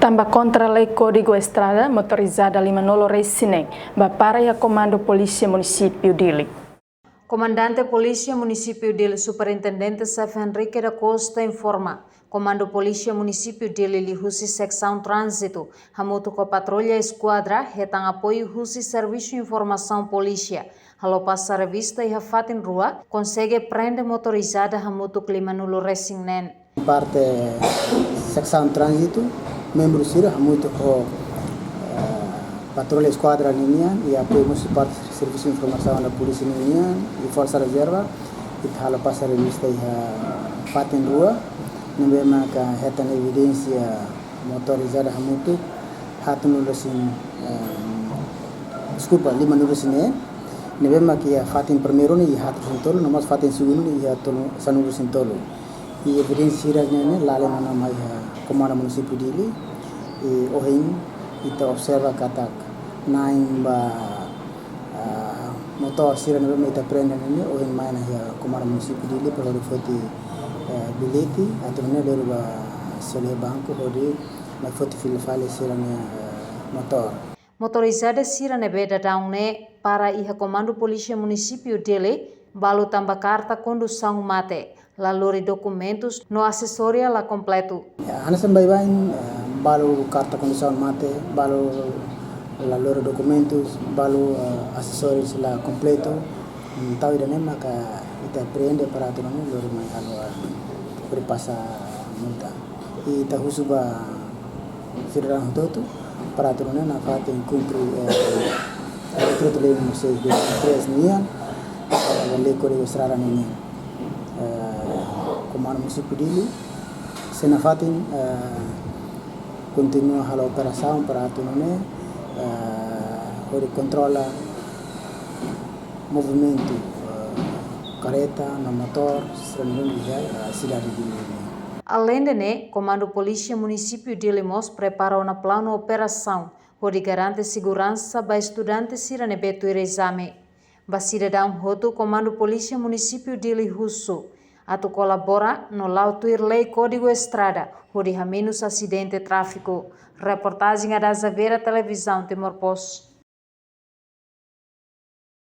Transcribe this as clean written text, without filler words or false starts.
Tambah contra a lei Código Estrada motorizada 50 Resinem, para a Comando Polícia Município Dili. Comandante Polícia Município Dili, Superintendente Sef Henrique da Costa informa. Comando Polícia Município Dili Lihusi Secção Trânsito, Hamuto com Patrulha Esquadra, retang apoio Husi Serviço Informação Polícia. Halo passa revista e Hafatin Rua, consegue prender motorizada Hamuto Clima Nulo Resinem. Parte Secção Trânsito, membro Sira, muito com Patrulha Esquadra Ninian e apoio municipal de Serviço de Informação da Polícia Ninian e Força Reserva e halo passa revista e Fatin Rua, nembema ka retan evidência motorizada muito hatu nurusin desculpa 5 nurusin nembema que Fatin primeiro ni hatu sintolo nomás Fatin segundo ni hatu sanurusin tolo e evidência irasnya lale mana mai Comando Município Dili e ohin kita observa katak naing ba motor sira nembema ita prenda ni ohin mai na Comando Município Dili perlu foti bilhete atau mana dari sele banco hodi na foto file sira motor. Motorizada sira beda daune para iha Comando Polícia Município Dili balu tambah carta condução mate laluri documentos no assessoria la completo. Anasan bain balu carta condução mate balu laluri documentos balu accessórios la completo tahu ida nema ka ita prende para tu nani lori mai halo berpasa multa ita husuba firran hototu para tu nani na fatin cumpri outro lei no 623 nian lei Código Estrada nian Comando Município Dili sena fatin continua halo operação para tu nani hori controla movimento careta no motor a cidade de Dili. Além de Comando Polícia Município de Limos prepara uma plano operação onde garante segurança para estudantes irane beto exame. Ba cidadão roto Comando Polícia Município de Lihusu atu colabora no lautuir lei Código Estrada onde há menos acidente tráfico. Reportagem da Zavera Televisão Timor Post.